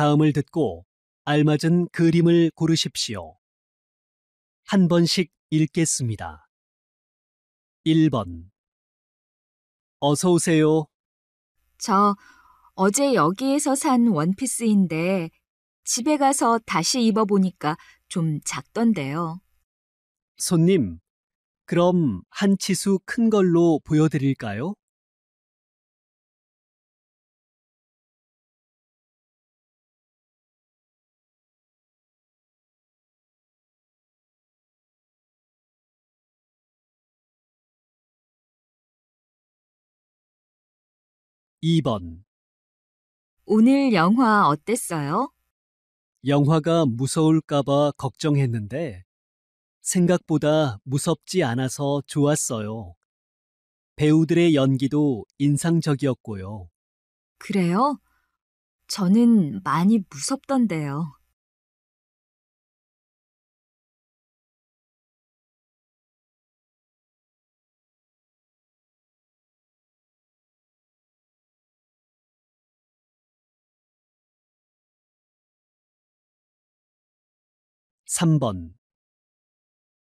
다음을 듣고 알맞은 그림을 고르십시오. 한 번씩 읽겠습니다. 1번. 어서 오세요. 저 어제 여기에서 산 원피스인데 집에 가서 다시 입어보니까 좀 작던데요. 손님, 그럼 한 치수 큰 걸로 보여드릴까요? 2번. 오늘 영화 어땠어요? 영화가 무서울까봐 걱정했는데 생각보다 무섭지 않아서 좋았어요. 배우들의 연기도 인상적이었고요. 그래요? 저는 많이 무섭던데요. 3번.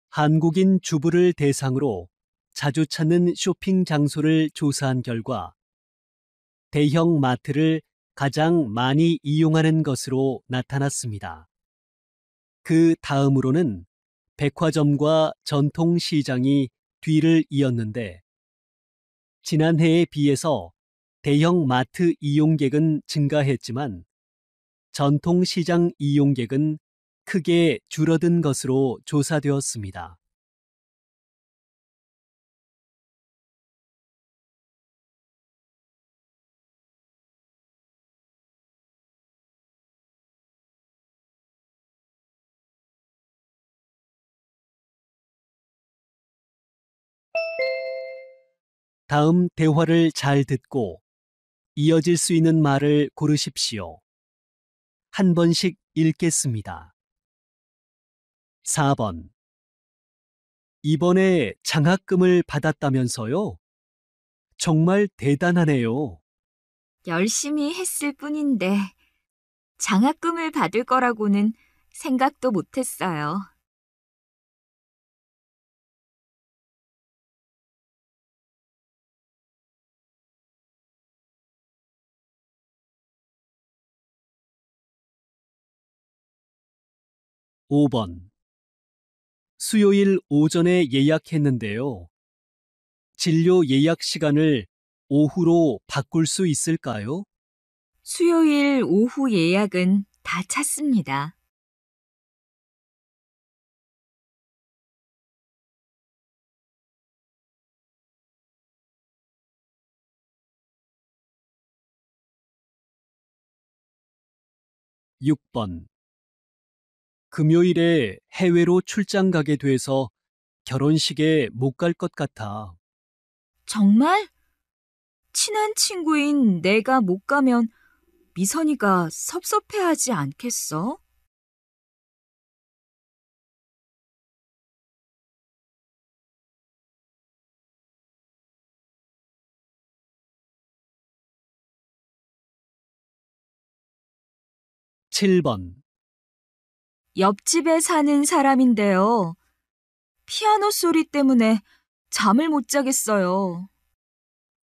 한국인 주부를 대상으로 자주 찾는 쇼핑 장소를 조사한 결과 대형 마트를 가장 많이 이용하는 것으로 나타났습니다. 그 다음으로는 백화점과 전통시장이 뒤를 이었는데 지난해에 비해서 대형 마트 이용객은 증가했지만 전통시장 이용객은 크게 줄어든 것으로 조사되었습니다. 다음 대화를 잘 듣고 이어질 수 있는 말을 고르십시오. 한 번씩 읽겠습니다. 4번. 이번에 장학금을 받았다면서요? 정말 대단하네요. 열심히 했을 뿐인데 장학금을 받을 거라고는 생각도 못했어요. 5번. 수요일 오전에 예약했는데요. 진료 예약 시간을 오후로 바꿀 수 있을까요? 수요일 오후 예약은 다 찼습니다. 6번. 금요일에 해외로 출장 가게 돼서 결혼식에 못 갈 것 같아. 정말? 친한 친구인 내가 못 가면 미선이가 섭섭해하지 않겠어? 7번. 옆집에 사는 사람인데요. 피아노 소리 때문에 잠을 못 자겠어요.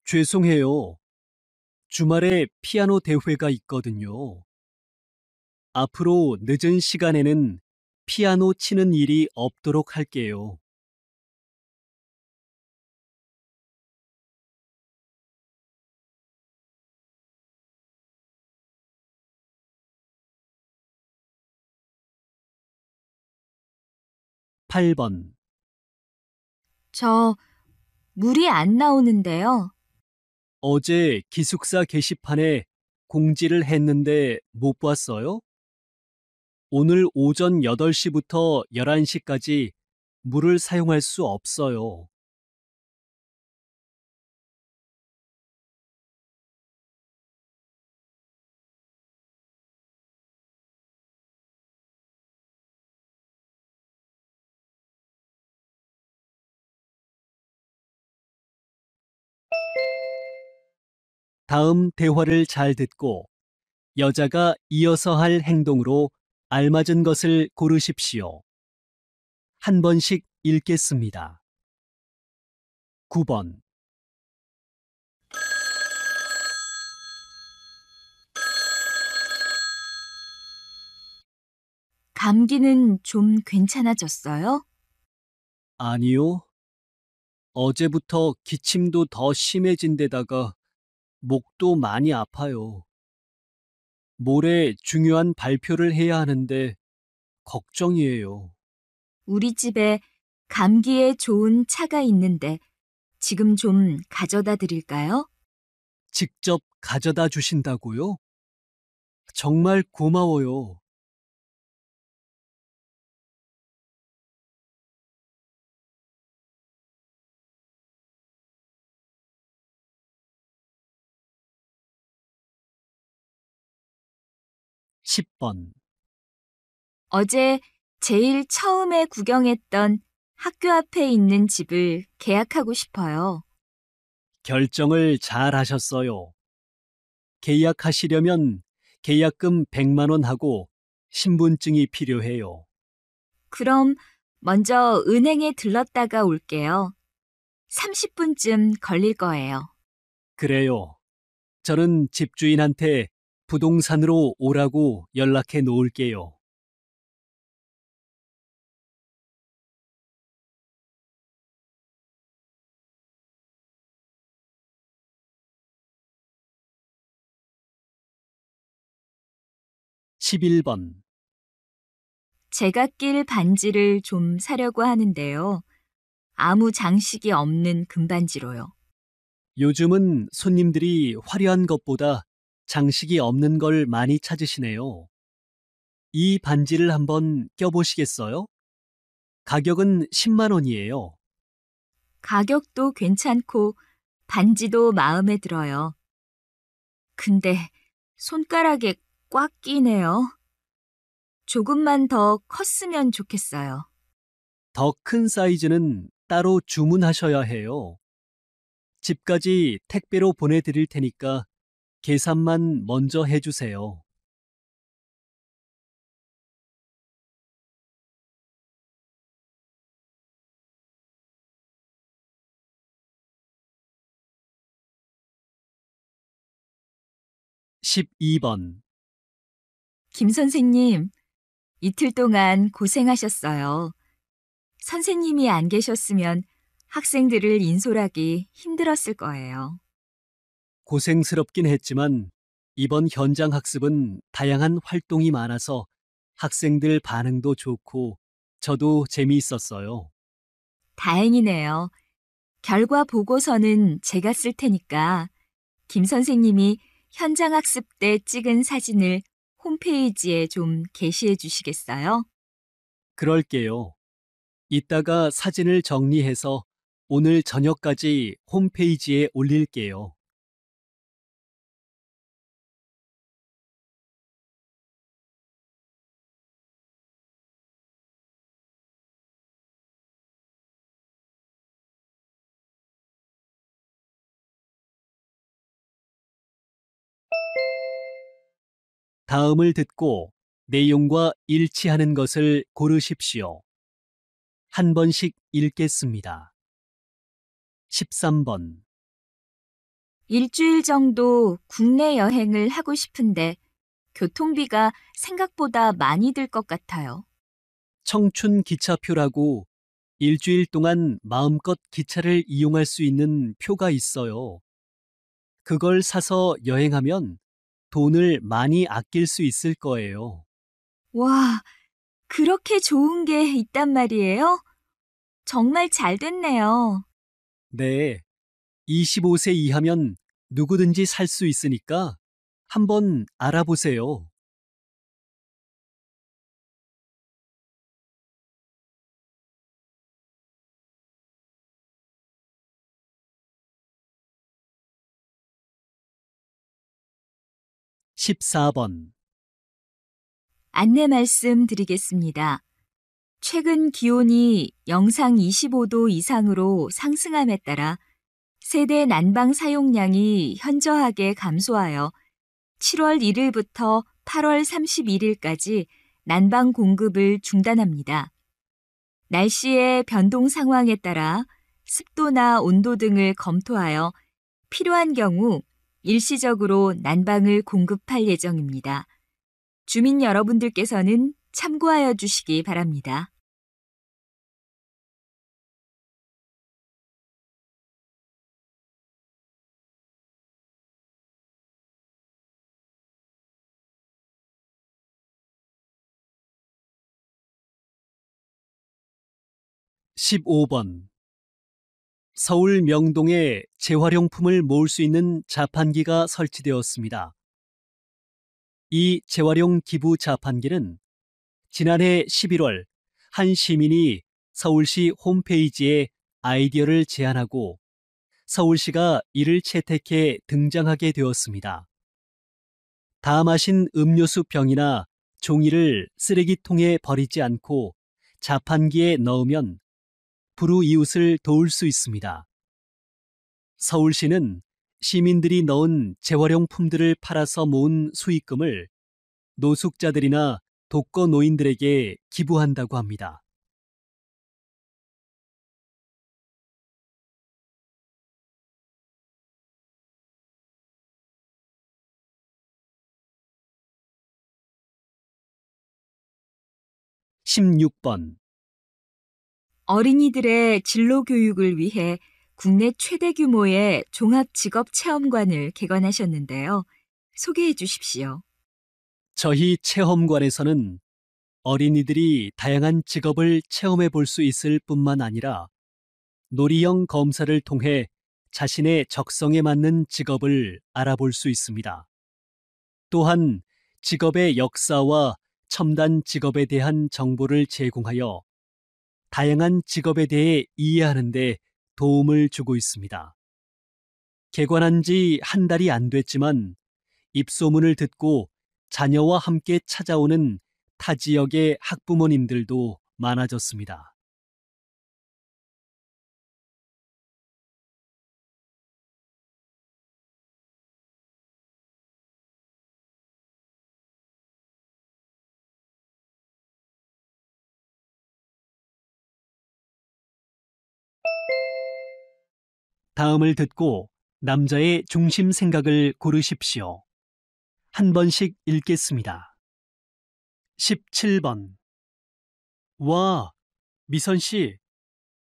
죄송해요. 주말에 피아노 대회가 있거든요. 앞으로 늦은 시간에는 피아노 치는 일이 없도록 할게요. 8번. 저 물이 안 나오는데요. 어제 기숙사 게시판에 공지를 했는데 못 봤어요? 오늘 오전 8시부터 11시까지 물을 사용할 수 없어요. '다음 대화를 잘 듣고 여자가 이어서 할 행동으로 알맞은 것을 고르십시오. 한 번씩 읽겠습니다. 9번. 감기는 좀 괜찮아졌어요? 아니요. 어제부터 기침도 더 심해진 데다가 목도 많이 아파요. 모레 중요한 발표를 해야 하는데 걱정이에요. 우리 집에 감기에 좋은 차가 있는데 지금 좀 가져다 드릴까요? 직접 가져다 주신다고요? 정말 고마워요. 10번. 어제 제일 처음에 구경했던 학교 앞에 있는 집을 계약하고 싶어요. 결정을 잘 하셨어요. 계약하시려면 계약금 100만 원 하고 신분증이 필요해요. 그럼 먼저 은행에 들렀다가 올게요. 30분쯤 걸릴 거예요. 그래요. 저는 집주인한테 부동산으로 오라고 연락해 놓을게요. (11번) 제가 낄 반지를 좀 사려고 하는데요. 아무 장식이 없는 금반지로요. 요즘은 손님들이 화려한 것보다 장식이 없는 걸 많이 찾으시네요. 이 반지를 한번 껴보시겠어요? 가격은 10만 원이에요. 가격도 괜찮고 반지도 마음에 들어요. 근데 손가락에 꽉 끼네요. 조금만 더 컸으면 좋겠어요. 더 큰 사이즈는 따로 주문하셔야 해요. 집까지 택배로 보내드릴 테니까 계산만 먼저 해주세요. (12번) 김 선생님, 이틀 동안 고생하셨어요. 선생님이 안 계셨으면 학생들을 인솔하기 힘들었을 거예요. 고생스럽긴 했지만 이번 현장 학습은 다양한 활동이 많아서 학생들 반응도 좋고 저도 재미있었어요. 다행이네요. 결과 보고서는 제가 쓸 테니까 김 선생님이 현장 학습 때 찍은 사진을 홈페이지에 좀 게시해 주시겠어요? 그럴게요. 이따가 사진을 정리해서 오늘 저녁까지 홈페이지에 올릴게요. 다음을 듣고 내용과 일치하는 것을 고르십시오. 한 번씩 읽겠습니다. 13번. 일주일 정도 국내 여행을 하고 싶은데 교통비가 생각보다 많이 들 것 같아요. 청춘 기차표라고 일주일 동안 마음껏 기차를 이용할 수 있는 표가 있어요. 그걸 사서 여행하면 돈을 많이 아낄 수 있을 거예요. 와, 그렇게 좋은 게 있단 말이에요? 정말 잘 됐네요. 네, 25세 이하면 누구든지 살 수 있으니까 한번 알아보세요. 14번. 안내 말씀 드리겠습니다. 최근 기온이 영상 25도 이상으로 상승함에 따라 세대 난방 사용량이 현저하게 감소하여 7월 1일부터 8월 31일까지 난방 공급을 중단합니다. 날씨의 변동 상황에 따라 습도나 온도 등을 검토하여 필요한 경우 일시적으로 난방을 공급할 예정입니다. 주민 여러분들께서는 참고하여 주시기 바랍니다. (15번) 서울 명동에 재활용품을 모을 수 있는 자판기가 설치되었습니다. 이 재활용 기부 자판기는 지난해 11월 한 시민이 서울시 홈페이지에 아이디어를 제안하고 서울시가 이를 채택해 등장하게 되었습니다. 다 마신 음료수 병이나 종이를 쓰레기통에 버리지 않고 자판기에 넣으면 불우이웃을 도울 수 있습니다. 서울시는 시민들이 넣은 재활용품들을 팔아서 모은 수익금을 노숙자들이나 독거노인들에게 기부한다고 합니다. (16번) 어린이들의 진로 교육을 위해 국내 최대 규모의 종합직업체험관을 개관하셨는데요. 소개해 주십시오. 저희 체험관에서는 어린이들이 다양한 직업을 체험해 볼 수 있을 뿐만 아니라 놀이형 검사를 통해 자신의 적성에 맞는 직업을 알아볼 수 있습니다. 또한 직업의 역사와 첨단 직업에 대한 정보를 제공하여 다양한 직업에 대해 이해하는 데 도움을 주고 있습니다. 개관한 지 한 달이 안 됐지만 입소문을 듣고 자녀와 함께 찾아오는 타 지역의 학부모님들도 많아졌습니다. 다음을 듣고 남자의 중심 생각을 고르십시오. 한 번씩 읽겠습니다. 17번. 와, 미선 씨,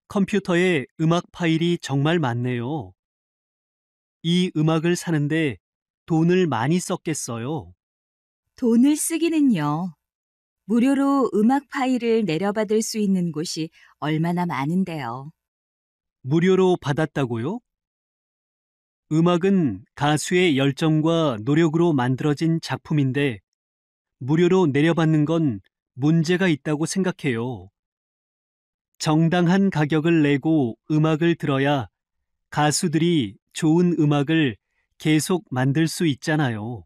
컴퓨터에 음악 파일이 정말 많네요. 이 음악을 사는데 돈을 많이 썼겠어요. 돈을 쓰기는요. 무료로 음악 파일을 내려받을 수 있는 곳이 얼마나 많은데요. 무료로 받았다고요? 음악은 가수의 열정과 노력으로 만들어진 작품인데 무료로 내려받는 건 문제가 있다고 생각해요. 정당한 가격을 내고 음악을 들어야 가수들이 좋은 음악을 계속 만들 수 있잖아요.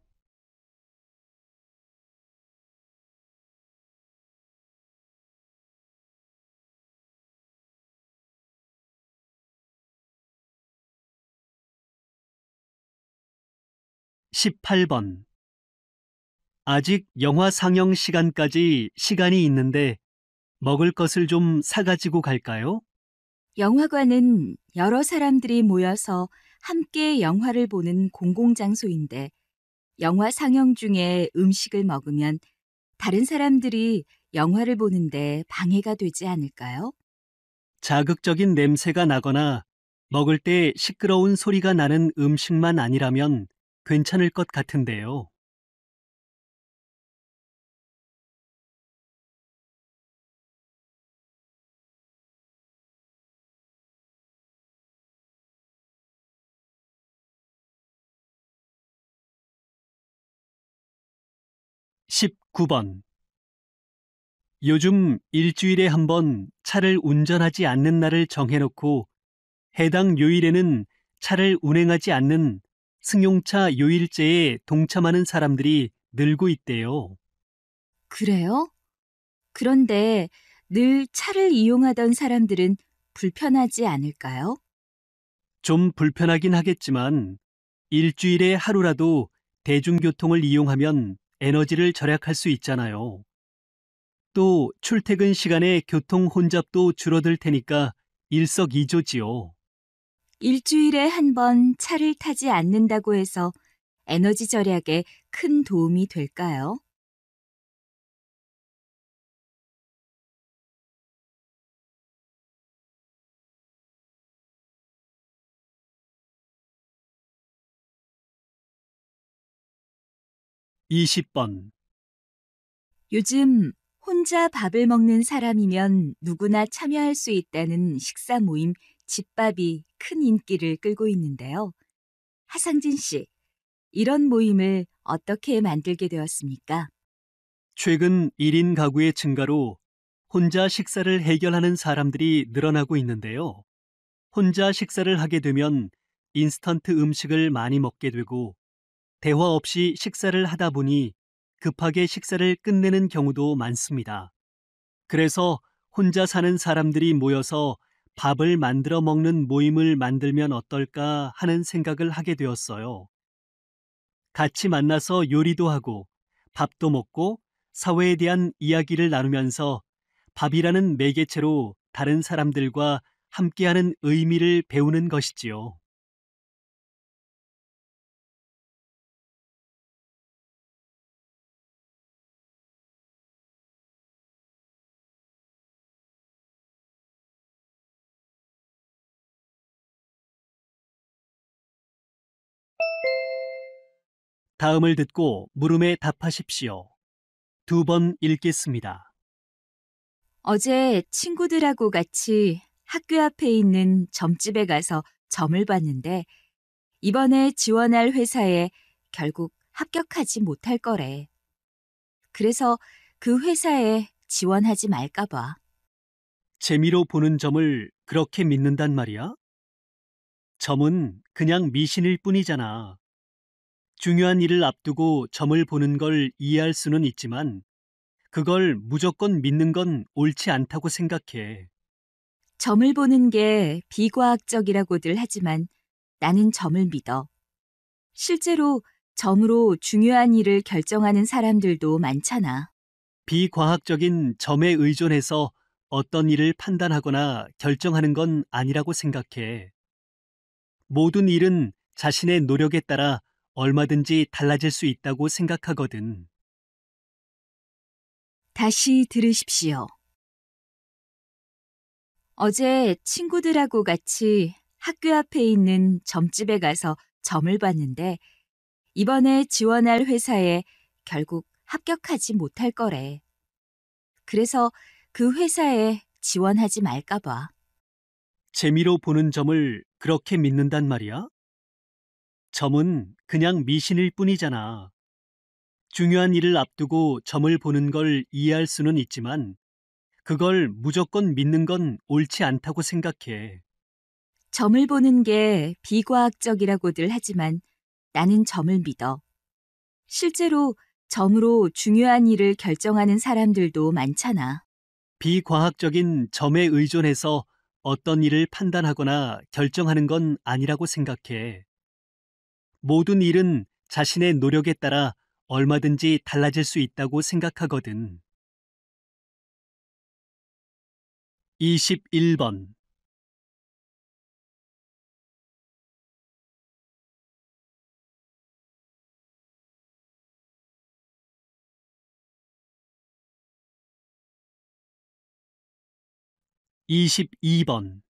(18번) 아직 영화 상영 시간까지 시간이 있는데 먹을 것을 좀 사가지고 갈까요? 영화관은 여러 사람들이 모여서 함께 영화를 보는 공공장소인데 영화 상영 중에 음식을 먹으면 다른 사람들이 영화를 보는데 방해가 되지 않을까요? 자극적인 냄새가 나거나 먹을 때 시끄러운 소리가 나는 음식만 아니라면 괜찮을 것 같은데요. (19번) 요즘 일주일에 한 번 차를 운전하지 않는 날을 정해놓고 해당 요일에는 차를 운행하지 않는 승용차 요일제에 동참하는 사람들이 늘고 있대요. 그래요? 그런데 늘 차를 이용하던 사람들은 불편하지 않을까요? 좀 불편하긴 하겠지만 일주일에 하루라도 대중교통을 이용하면 에너지를 절약할 수 있잖아요. 또 출퇴근 시간에 교통 혼잡도 줄어들 테니까 일석이조지요. 일주일에 한 번 차를 타지 않는다고 해서 에너지 절약에 큰 도움이 될까요? 20번. 요즘 혼자 밥을 먹는 사람이면 누구나 참여할 수 있다는 식사 모임 집밥이 큰 인기를 끌고 있는데요. 하상진 씨, 이런 모임을 어떻게 만들게 되었습니까? 최근 1인 가구의 증가로 혼자 식사를 해결하는 사람들이 늘어나고 있는데요. 혼자 식사를 하게 되면 인스턴트 음식을 많이 먹게 되고 대화 없이 식사를 하다 보니 급하게 식사를 끝내는 경우도 많습니다. 그래서 혼자 사는 사람들이 모여서 밥을 만들어 먹는 모임을 만들면 어떨까 하는 생각을 하게 되었어요. 같이 만나서 요리도 하고 밥도 먹고 사회에 대한 이야기를 나누면서 밥이라는 매개체로 다른 사람들과 함께하는 의미를 배우는 것이지요. 다음을 듣고 물음에 답하십시오. 2번 읽겠습니다. 어제 친구들하고 같이 학교 앞에 있는 점집에 가서 점을 봤는데 이번에 지원할 회사에 결국 합격하지 못할 거래. 그래서 그 회사에 지원하지 말까 봐. 재미로 보는 점을 그렇게 믿는단 말이야? 점은 그냥 미신일 뿐이잖아. 중요한 일을 앞두고 점을 보는 걸 이해할 수는 있지만 그걸 무조건 믿는 건 옳지 않다고 생각해. 점을 보는 게 비과학적이라고들 하지만 나는 점을 믿어. 실제로 점으로 중요한 일을 결정하는 사람들도 많잖아. 비과학적인 점에 의존해서 어떤 일을 판단하거나 결정하는 건 아니라고 생각해. 모든 일은 자신의 노력에 따라 얼마든지 달라질 수 있다고 생각하거든. 다시 들으십시오. 어제 친구들하고 같이 학교 앞에 있는 점집에 가서 점을 봤는데 이번에 지원할 회사에 결국 합격하지 못할 거래. 그래서 그 회사에 지원하지 말까 봐. 재미로 보는 점을 그렇게 믿는단 말이야? 점은 그냥 미신일 뿐이잖아. 중요한 일을 앞두고 점을 보는 걸 이해할 수는 있지만 그걸 무조건 믿는 건 옳지 않다고 생각해. 점을 보는 게 비과학적이라고들 하지만 나는 점을 믿어. 실제로 점으로 중요한 일을 결정하는 사람들도 많잖아. 비과학적인 점에 의존해서 어떤 일을 판단하거나 결정하는 건 아니라고 생각해. 모든 일은 자신의 노력에 따라 얼마든지 달라질 수 있다고 생각하거든. 21번. 이십이 번.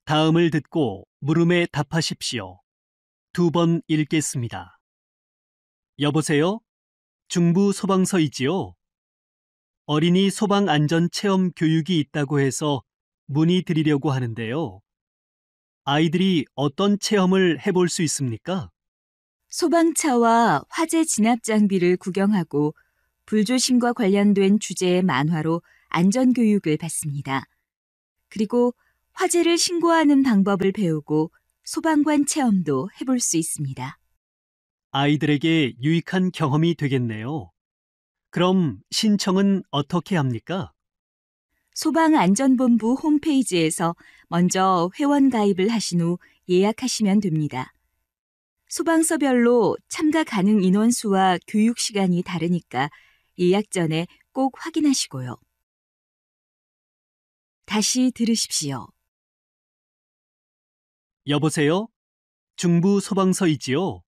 다음을 듣고 물음에 답하십시오. 2번 읽겠습니다. 여보세요? 중부 소방서이지요? 어린이 소방 안전 체험 교육이 있다고 해서 문의드리려고 하는데요. 아이들이 어떤 체험을 해볼 수 있습니까? 소방차와 화재 진압 장비를 구경하고 불조심과 관련된 주제의 만화로 안전교육을 받습니다. 그리고 화재를 신고하는 방법을 배우고 소방관 체험도 해볼 수 있습니다. 아이들에게 유익한 경험이 되겠네요. 그럼 신청은 어떻게 합니까? 소방안전본부 홈페이지에서 먼저 회원 가입을 하신 후 예약하시면 됩니다. 소방서별로 참가 가능 인원 수와 교육 시간이 다르니까 예약 전에 꼭 확인하시고요. 다시 들으십시오. 여보세요? 중부 소방서이지요?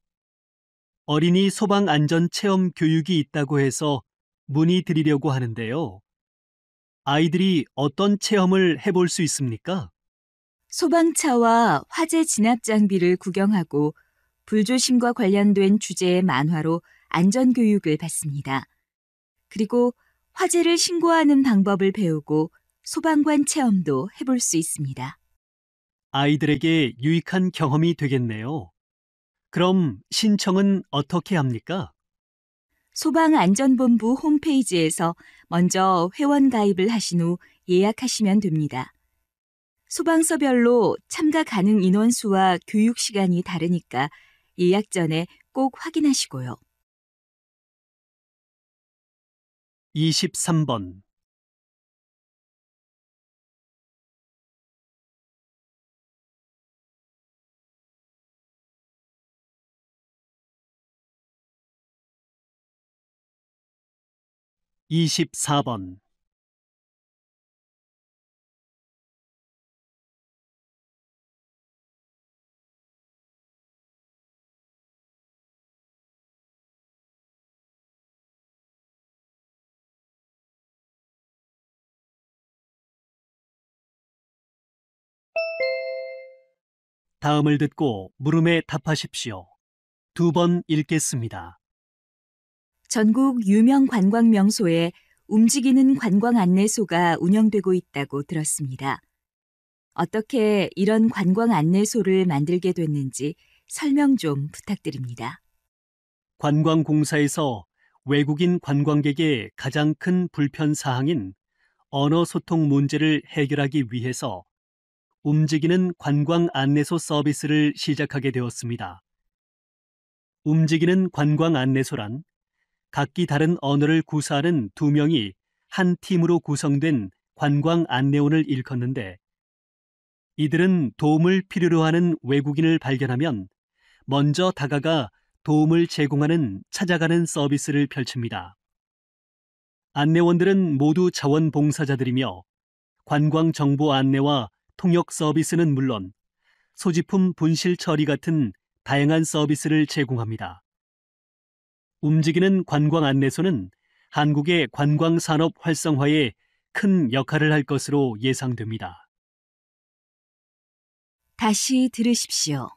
어린이 소방 안전 체험 교육이 있다고 해서 문의드리려고 하는데요. 아이들이 어떤 체험을 해볼 수 있습니까? 소방차와 화재 진압 장비를 구경하고 불조심과 관련된 주제의 만화로 안전교육을 받습니다. 그리고 화재를 신고하는 방법을 배우고 소방관 체험도 해볼 수 있습니다. 아이들에게 유익한 경험이 되겠네요. 그럼 신청은 어떻게 합니까? 소방안전본부 홈페이지에서 먼저 회원 가입을 하신 후 예약하시면 됩니다. 소방서별로 참가 가능 인원 수와 교육 시간이 다르니까 예약 전에 꼭 확인하시고요. 23번. 24번. '다음을 듣고 물음에 답하십시오. 2번 읽겠습니다. 전국 유명 관광 명소에 움직이는 관광 안내소가 운영되고 있다고 들었습니다. 어떻게 이런 관광 안내소를 만들게 됐는지 설명 좀 부탁드립니다. 관광공사에서 외국인 관광객의 가장 큰 불편 사항인 언어 소통 문제를 해결하기 위해서 움직이는 관광 안내소 서비스를 시작하게 되었습니다. 움직이는 관광 안내소란 각기 다른 언어를 구사하는 2명이 한 팀으로 구성된 관광 안내원을 일컫는데, 이들은 도움을 필요로 하는 외국인을 발견하면 먼저 다가가 도움을 제공하는 찾아가는 서비스를 펼칩니다. 안내원들은 모두 자원봉사자들이며 관광 정보 안내와 통역 서비스는 물론 소지품 분실 처리 같은 다양한 서비스를 제공합니다. 움직이는 관광 안내소는 한국의 관광 산업 활성화에 큰 역할을 할 것으로 예상됩니다. 다시 들으십시오.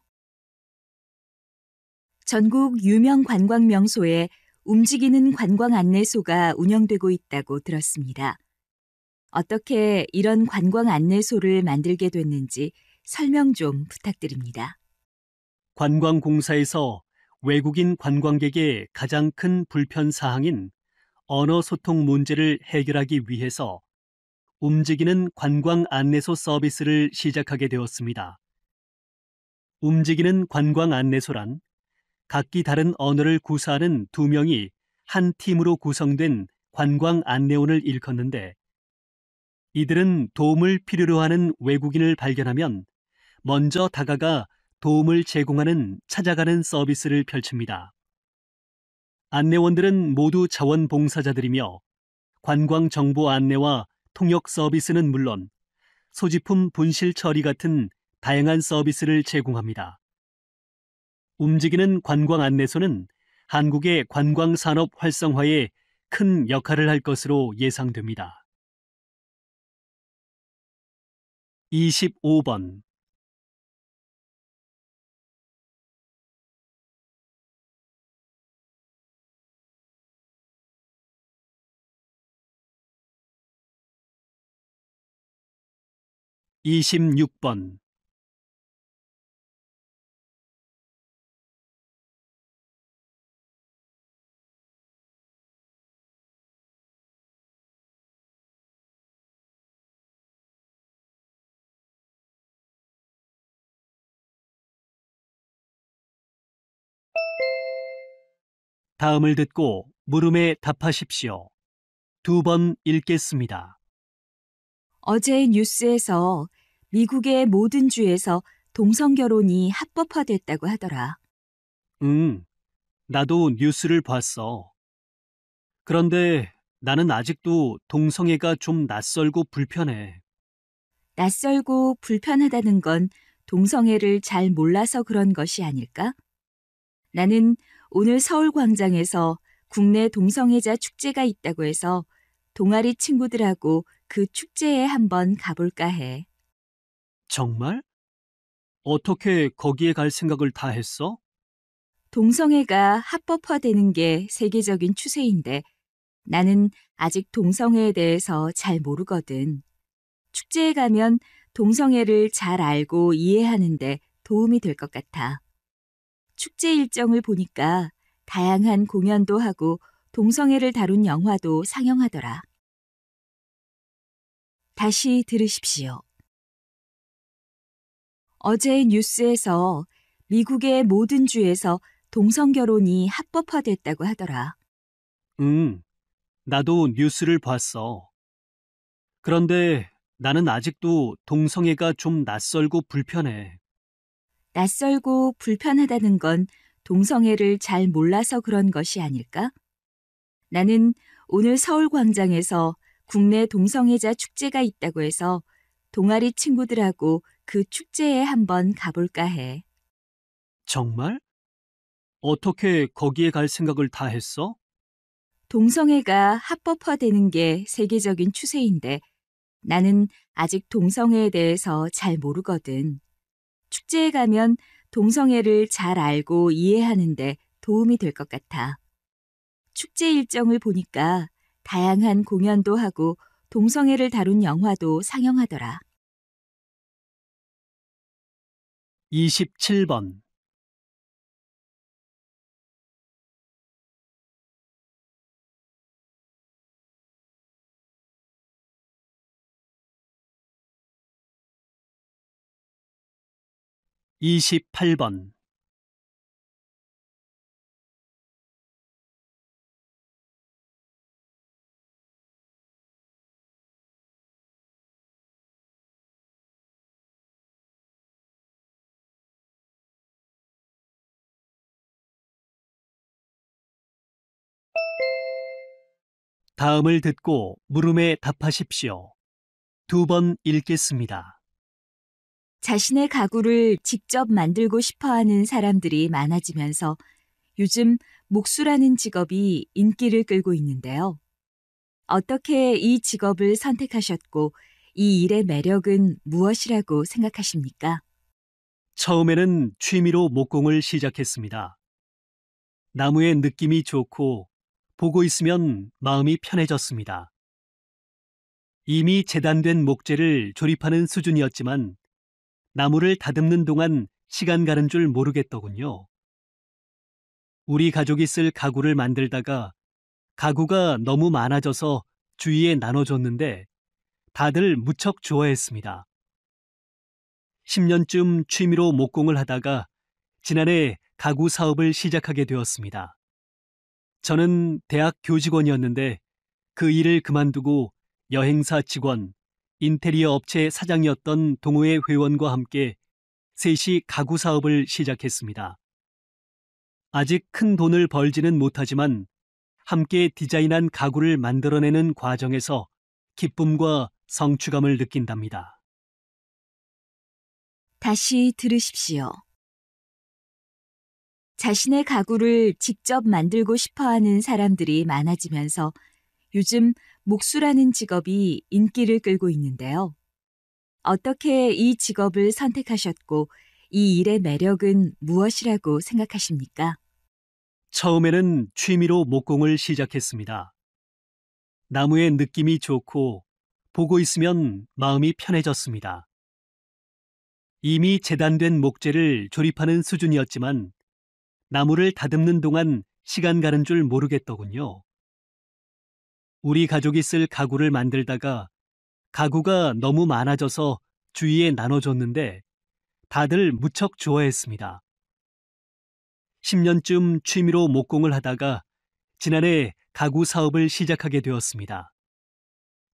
전국 유명 관광 명소에 움직이는 관광 안내소가 운영되고 있다고 들었습니다. 어떻게 이런 관광 안내소를 만들게 됐는지 설명 좀 부탁드립니다. 관광공사에서 외국인 관광객의 가장 큰 불편 사항인 언어 소통 문제를 해결하기 위해서 움직이는 관광 안내소 서비스를 시작하게 되었습니다. 움직이는 관광 안내소란 각기 다른 언어를 구사하는 2명이 한 팀으로 구성된 관광 안내원을 일컫는데, 이들은 도움을 필요로 하는 외국인을 발견하면 먼저 다가가 도움을 제공하는 찾아가는 서비스를 펼칩니다. 안내원들은 모두 자원봉사자들이며 관광 정보 안내와 통역 서비스는 물론 소지품 분실 처리 같은 다양한 서비스를 제공합니다. 움직이는 관광 안내소는 한국의 관광 산업 활성화에 큰 역할을 할 것으로 예상됩니다. 25번. 26번. 다음을 듣고 물음에 답하십시오. 2번 읽겠습니다. 어제 뉴스에서 미국의 모든 주에서 동성결혼이 합법화됐다고 하더라. 응, 나도 뉴스를 봤어. 그런데 나는 아직도 동성애가 좀 낯설고 불편해. 낯설고 불편하다는 건 동성애를 잘 몰라서 그런 것이 아닐까? 나는 오늘 서울 광장에서 국내 동성애자 축제가 있다고 해서 동아리 친구들하고 그 축제에 한번 가볼까 해. 정말? 어떻게 거기에 갈 생각을 다 했어? 동성애가 합법화되는 게 세계적인 추세인데 나는 아직 동성애에 대해서 잘 모르거든. 축제에 가면 동성애를 잘 알고 이해하는데 도움이 될 것 같아. 축제 일정을 보니까 다양한 공연도 하고 동성애를 다룬 영화도 상영하더라. 다시 들으십시오. 어제 뉴스에서 미국의 모든 주에서 동성결혼이 합법화됐다고 하더라. 응, 나도 뉴스를 봤어. 그런데 나는 아직도 동성애가 좀 낯설고 불편해. 낯설고 불편하다는 건 동성애를 잘 몰라서 그런 것이 아닐까? 나는 오늘 서울 광장에서 국내 동성애자 축제가 있다고 해서 동아리 친구들하고 그 축제에 한번 가볼까 해. 정말? 어떻게 거기에 갈 생각을 다 했어? 동성애가 합법화되는 게 세계적인 추세인데 나는 아직 동성애에 대해서 잘 모르거든. 축제에 가면 동성애를 잘 알고 이해하는데 도움이 될 것 같아. 축제 일정을 보니까 다양한 공연도 하고 동성애를 다룬 영화도 상영하더라. 27번. 28번. '다음을 듣고 물음에 답하십시오. 2번 읽겠습니다. 자신의 가구를 직접 만들고 싶어 하는 사람들이 많아지면서 요즘 목수라는 직업이 인기를 끌고 있는데요. 어떻게 이 직업을 선택하셨고 이 일의 매력은 무엇이라고 생각하십니까? 처음에는 취미로 목공을 시작했습니다. 나무의 느낌이 좋고 보고 있으면 마음이 편해졌습니다. 이미 재단된 목재를 조립하는 수준이었지만 나무를 다듬는 동안 시간 가는 줄 모르겠더군요. 우리 가족이 쓸 가구를 만들다가 가구가 너무 많아져서 주위에 나눠줬는데 다들 무척 좋아했습니다. 10년쯤 취미로 목공을 하다가 지난해 가구 사업을 시작하게 되었습니다. 저는 대학 교직원이었는데 그 일을 그만두고 여행사 직원, 인테리어 업체 사장이었던 동호회 회원과 함께 셋이 가구 사업을 시작했습니다. 아직 큰 돈을 벌지는 못하지만 함께 디자인한 가구를 만들어내는 과정에서 기쁨과 성취감을 느낀답니다. 다시 들으십시오. 자신의 가구를 직접 만들고 싶어 하는 사람들이 많아지면서 요즘 목수라는 직업이 인기를 끌고 있는데요. 어떻게 이 직업을 선택하셨고 이 일의 매력은 무엇이라고 생각하십니까? 처음에는 취미로 목공을 시작했습니다. 나무의 느낌이 좋고 보고 있으면 마음이 편해졌습니다. 이미 재단된 목재를 조립하는 수준이었지만 나무를 다듬는 동안 시간 가는 줄 모르겠더군요. 우리 가족이 쓸 가구를 만들다가 가구가 너무 많아져서 주위에 나눠줬는데 다들 무척 좋아했습니다. 10년쯤 취미로 목공을 하다가 지난해 가구 사업을 시작하게 되었습니다.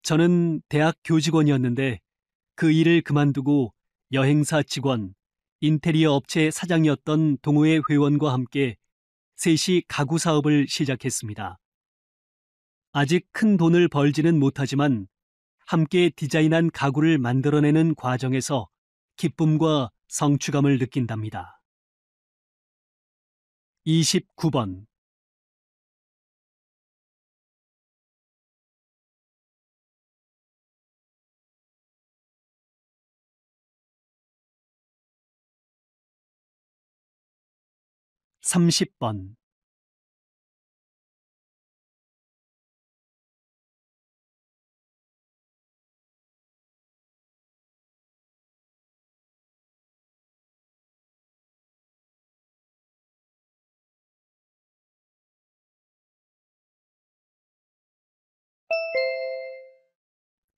저는 대학 교직원이었는데 그 일을 그만두고 여행사 직원, 인테리어 업체 사장이었던 동호회 회원과 함께 셋이 가구 사업을 시작했습니다. 아직 큰 돈을 벌지는 못하지만 함께 디자인한 가구를 만들어내는 과정에서 기쁨과 성취감을 느낀답니다. 29번. 30번.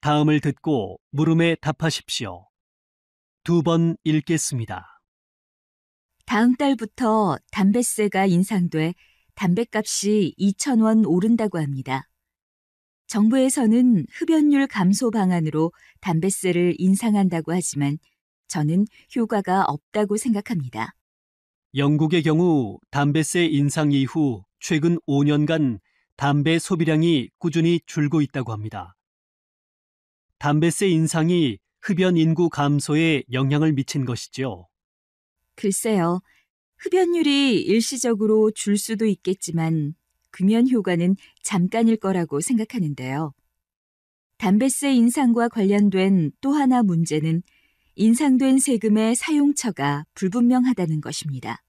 '다음을 듣고 물음에 답하십시오. 2번 읽겠습니다. 다음 달부터 담뱃세가 인상돼 담뱃값이 2,000원 오른다고 합니다. 정부에서는 흡연율 감소 방안으로 담뱃세를 인상한다고 하지만 저는 효과가 없다고 생각합니다. 영국의 경우 담배세 인상 이후 최근 5년간 담배 소비량이 꾸준히 줄고 있다고 합니다. 담배세 인상이 흡연 인구 감소에 영향을 미친 것이죠. 글쎄요, 흡연율이 일시적으로 줄 수도 있겠지만 금연 효과는 잠깐일 거라고 생각하는데요. 담뱃세 인상과 관련된 또 하나 문제는 인상된 세금의 사용처가 불분명하다는 것입니다.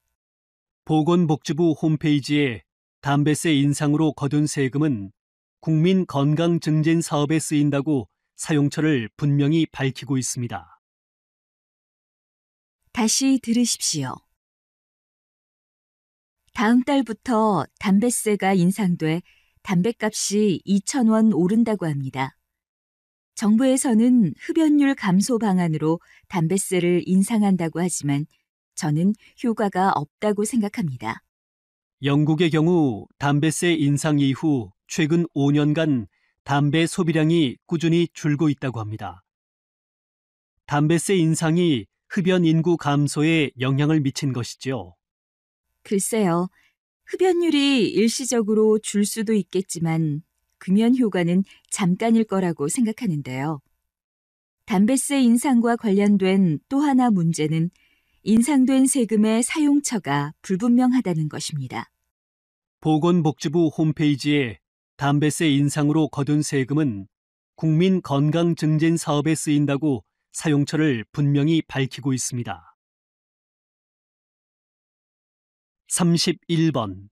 보건복지부 홈페이지에 담배세 인상으로 거둔 세금은 국민 건강 증진 사업에 쓰인다고 사용처를 분명히 밝히고 있습니다. 다시 들으십시오. 다음 달부터 담뱃세가 인상돼 담뱃값이 2,000원 오른다고 합니다. 정부에서는 흡연율 감소 방안으로 담뱃세를 인상한다고 하지만 저는 효과가 없다고 생각합니다. 영국의 경우 담배세 인상 이후 최근 5년간 담배 소비량이 꾸준히 줄고 있다고 합니다. 담배세 인상이 흡연 인구 감소에 영향을 미친 것이죠. 글쎄요, 흡연율이 일시적으로 줄 수도 있겠지만 금연 효과는 잠깐일 거라고 생각하는데요. 담뱃세 인상과 관련된 또 하나 문제는 인상된 세금의 사용처가 불분명하다는 것입니다. 보건복지부 홈페이지에 담배세 인상으로 거둔 세금은 국민 건강 증진 사업에 쓰인다고 사용처를 분명히 밝히고 있습니다. 31번.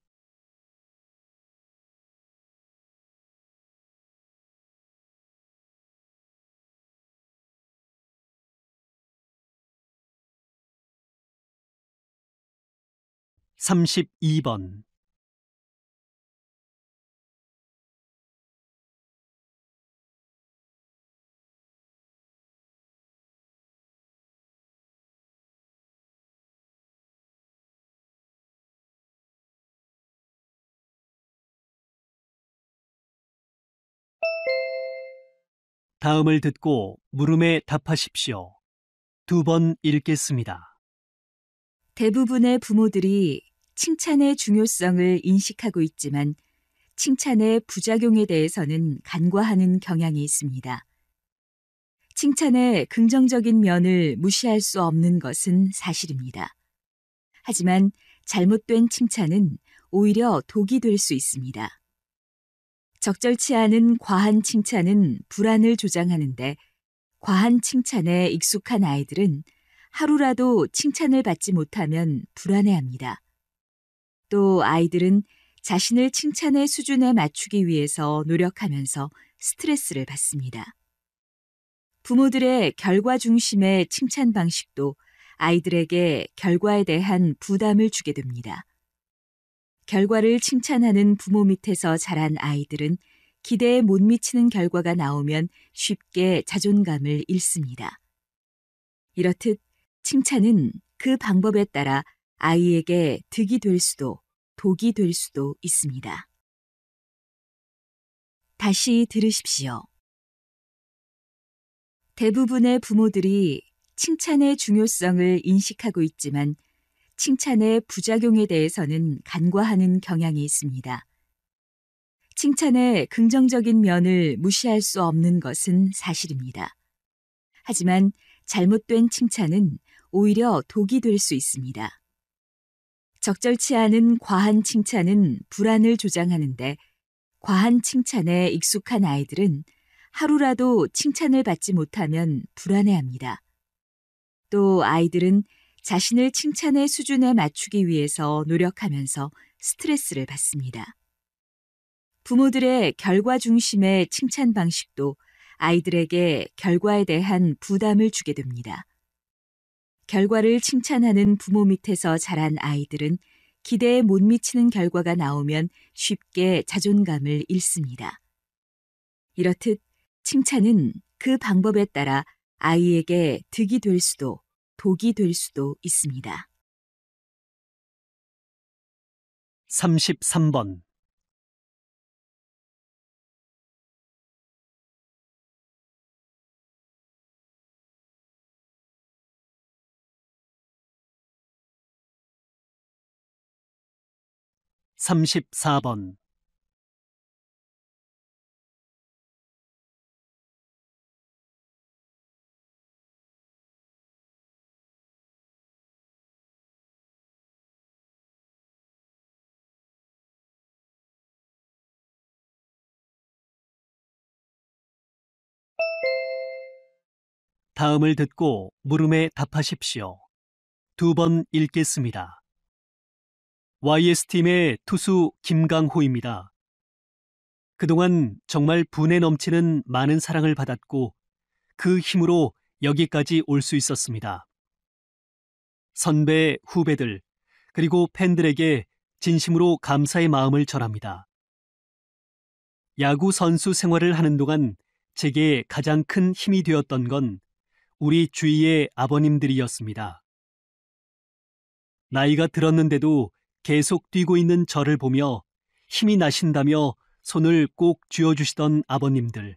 32번. '다음을 듣고 물음에 답하십시오. 2번 읽겠습니다. 대부분의 부모들이 칭찬의 중요성을 인식하고 있지만 칭찬의 부작용에 대해서는 간과하는 경향이 있습니다. 칭찬의 긍정적인 면을 무시할 수 없는 것은 사실입니다. 하지만 잘못된 칭찬은 오히려 독이 될 수 있습니다. 적절치 않은 과한 칭찬은 불안을 조장하는데 과한 칭찬에 익숙한 아이들은 하루라도 칭찬을 받지 못하면 불안해합니다. 또 아이들은 자신을 칭찬의 수준에 맞추기 위해서 노력하면서 스트레스를 받습니다. 부모들의 결과 중심의 칭찬 방식도 아이들에게 결과에 대한 부담을 주게 됩니다. 결과를 칭찬하는 부모 밑에서 자란 아이들은 기대에 못 미치는 결과가 나오면 쉽게 자존감을 잃습니다. 이렇듯 칭찬은 그 방법에 따라 아이에게 득이 될 수도 독이 될 수도 있습니다. 다시 들으십시오. 대부분의 부모들이 칭찬의 중요성을 인식하고 있지만 칭찬의 부작용에 대해서는 간과하는 경향이 있습니다. 칭찬의 긍정적인 면을 무시할 수 없는 것은 사실입니다. 하지만 잘못된 칭찬은 오히려 독이 될 수 있습니다. 적절치 않은 과한 칭찬은 불안을 조장하는데 과한 칭찬에 익숙한 아이들은 하루라도 칭찬을 받지 못하면 불안해합니다. 또 아이들은 자신을 칭찬의 수준에 맞추기 위해서 노력하면서 스트레스를 받습니다. 부모들의 결과 중심의 칭찬 방식도 아이들에게 결과에 대한 부담을 주게 됩니다. 결과를 칭찬하는 부모 밑에서 자란 아이들은 기대에 못 미치는 결과가 나오면 쉽게 자존감을 잃습니다. 이렇듯 칭찬은 그 방법에 따라 아이에게 득이 될 수도 독이 될 수도 있습니다. 33번. 34번. '다음을 듣고 물음에 답하십시오. 2번 읽겠습니다. YS팀의 투수 김강호입니다. 그동안 정말 분에 넘치는 많은 사랑을 받았고 그 힘으로 여기까지 올 수 있었습니다. 선배, 후배들, 그리고 팬들에게 진심으로 감사의 마음을 전합니다. 야구 선수 생활을 하는 동안 제게 가장 큰 힘이 되었던 건 우리 주위의 아버님들이었습니다. 나이가 들었는데도 계속 뛰고 있는 저를 보며 힘이 나신다며 손을 꼭 쥐어주시던 아버님들.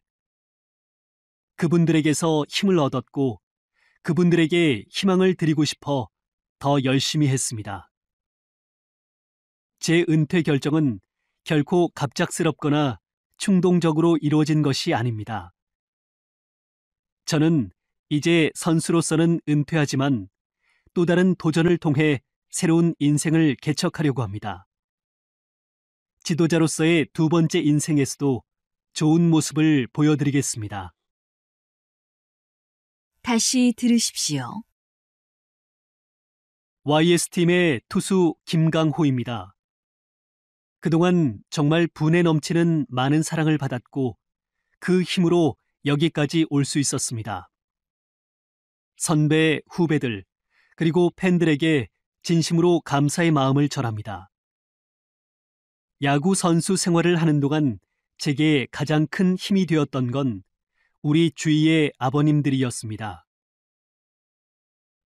그분들에게서 힘을 얻었고 그분들에게 희망을 드리고 싶어 더 열심히 했습니다. 제 은퇴 결정은 결코 갑작스럽거나 충동적으로 이루어진 것이 아닙니다. 저는 이제 선수로서는 은퇴하지만 또 다른 도전을 통해 새로운 인생을 개척하려고 합니다. 지도자로서의 2번째 인생에서도 좋은 모습을 보여드리겠습니다. 다시 들으십시오. YS팀의 투수 김강호입니다. 그동안 정말 분에 넘치는 많은 사랑을 받았고 그 힘으로 여기까지 올 수 있었습니다. 선배, 후배들, 그리고 팬들에게 진심으로 감사의 마음을 전합니다. 야구 선수 생활을 하는 동안 제게 가장 큰 힘이 되었던 건 우리 주위의 아버님들이었습니다.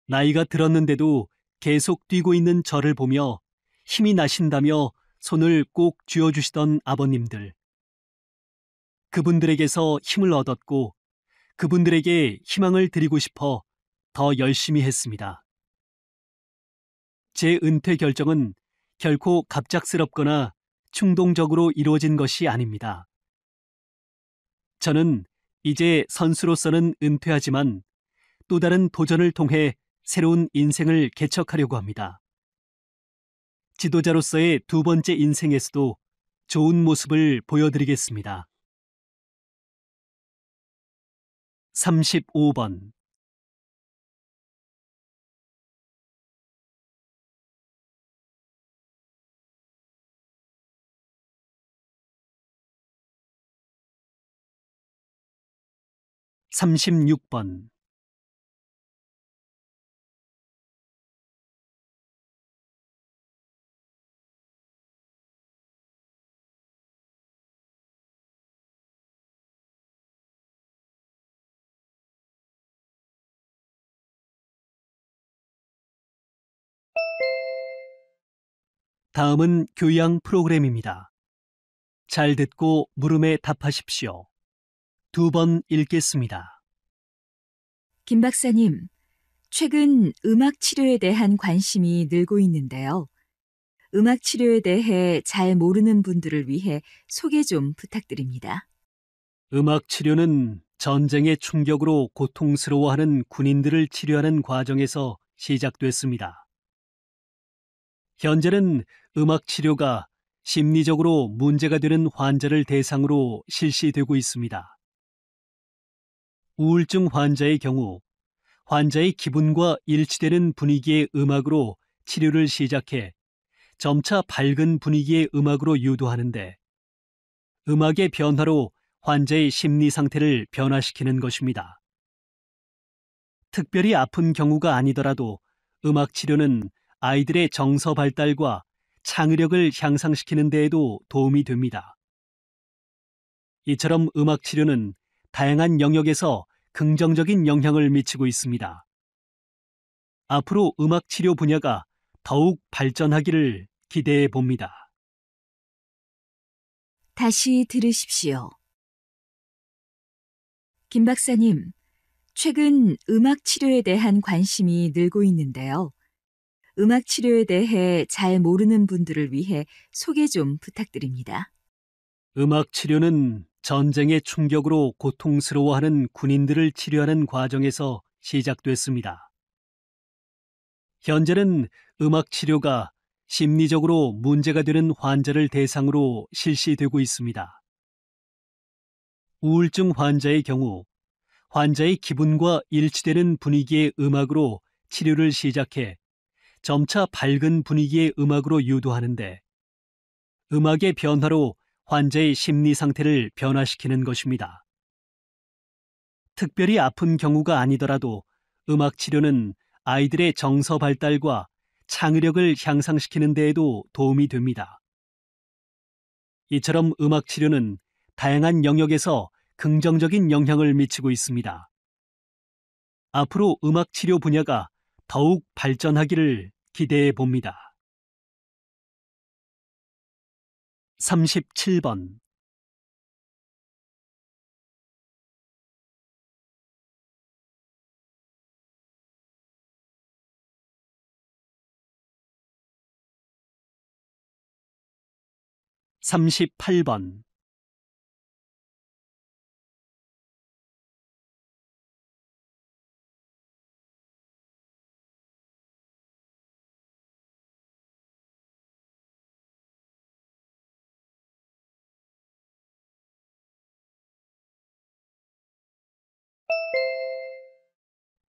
나이가 들었는데도 계속 뛰고 있는 저를 보며 힘이 나신다며 손을 꼭 쥐어주시던 아버님들. 그분들에게서 힘을 얻었고 그분들에게 희망을 드리고 싶어 더 열심히 했습니다. 제 은퇴 결정은 결코 갑작스럽거나 충동적으로 이루어진 것이 아닙니다. 저는 이제 선수로서는 은퇴하지만 또 다른 도전을 통해 새로운 인생을 개척하려고 합니다. 지도자로서의 2번째 인생에서도 좋은 모습을 보여드리겠습니다. 35번. 36번. '다음은 교양 프로그램입니다. 잘 듣고 물음에 답하십시오. 2번 읽겠습니다. 김 박사님, 최근 음악 치료에 대한 관심이 늘고 있는데요. 음악 치료에 대해 잘 모르는 분들을 위해 소개 좀 부탁드립니다. 음악 치료는 전쟁의 충격으로 고통스러워하는 군인들을 치료하는 과정에서 시작됐습니다. 현재는 음악 치료가 심리적으로 문제가 되는 환자를 대상으로 실시되고 있습니다. 우울증 환자의 경우 환자의 기분과 일치되는 분위기의 음악으로 치료를 시작해 점차 밝은 분위기의 음악으로 유도하는데 음악의 변화로 환자의 심리 상태를 변화시키는 것입니다. 특별히 아픈 경우가 아니더라도 음악 치료는 아이들의 정서 발달과 창의력을 향상시키는 데에도 도움이 됩니다. 이처럼 음악 치료는 다양한 영역에서 긍정적인 영향을 미치고 있습니다. 앞으로 음악 치료 분야가 더욱 발전하기를 기대해 봅니다. 다시 들으십시오. 김 박사님, 최근 음악 치료에 대한 관심이 늘고 있는데요. 음악 치료에 대해 잘 모르는 분들을 위해 소개 좀 부탁드립니다. 음악 치료는 전쟁의 충격으로 고통스러워하는 군인들을 치료하는 과정에서 시작됐습니다. 현재는 음악 치료가 심리적으로 문제가 되는 환자를 대상으로 실시되고 있습니다. 우울증 환자의 경우 환자의 기분과 일치되는 분위기의 음악으로 치료를 시작해 점차 밝은 분위기의 음악으로 유도하는데 음악의 변화로 환자의 심리 상태를 변화시키는 것입니다. 특별히 아픈 경우가 아니더라도 음악 치료는 아이들의 정서 발달과 창의력을 향상시키는 데에도 도움이 됩니다. 이처럼 음악 치료는 다양한 영역에서 긍정적인 영향을 미치고 있습니다. 앞으로 음악 치료 분야가 더욱 발전하기를 기대해 봅니다. 37번 38번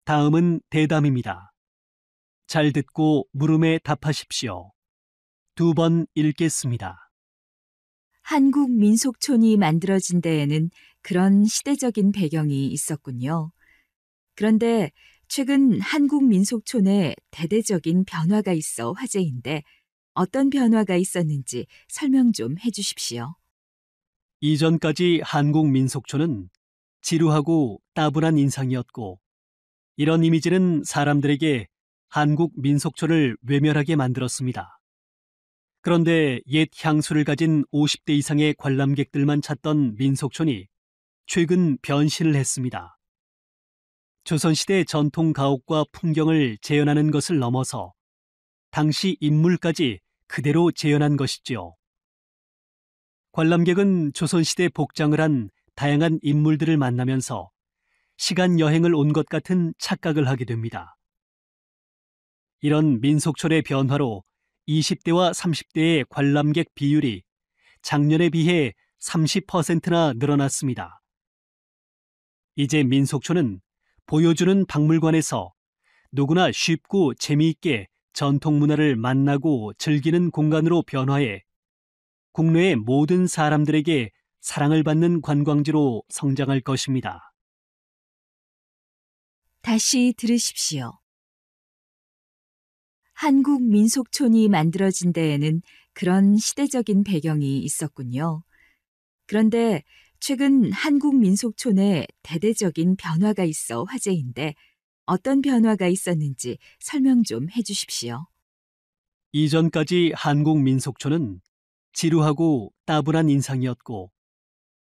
다음은 대담입니다. 잘 듣고 물음에 답하십시오. 2번 읽겠습니다. 한국 민속촌이 만들어진 데에는 그런 시대적인 배경이 있었군요. 그런데 최근 한국 민속촌에 대대적인 변화가 있어 화제인데 어떤 변화가 있었는지 설명 좀 해주십시오. 이전까지 한국 민속촌은 지루하고 따분한 인상이었고 이런 이미지는 사람들에게 한국 민속촌을 외면하게 만들었습니다. 그런데 옛 향수를 가진 50대 이상의 관람객들만 찾던 민속촌이 최근 변신을 했습니다. 조선시대 전통 가옥과 풍경을 재현하는 것을 넘어서 당시 인물까지 그대로 재현한 것이지요. 관람객은 조선시대 복장을 한 다양한 인물들을 만나면서 시간 여행을 온 것 같은 착각을 하게 됩니다. 이런 민속촌의 변화로 20대와 30대의 관람객 비율이 작년에 비해 30%나 늘어났습니다. 이제 민속촌은 보여주는 박물관에서 누구나 쉽고 재미있게 전통 문화를 만나고 즐기는 공간으로 변화해 국내의 모든 사람들에게 사랑을 받는 관광지로 성장할 것입니다. 다시 들으십시오. 한국 민속촌이 만들어진 데에는 그런 시대적인 배경이 있었군요. 그런데 최근 한국 민속촌에 대대적인 변화가 있어 화제인데 어떤 변화가 있었는지 설명 좀 해주십시오. 이전까지 한국 민속촌은 지루하고 따분한 인상이었고,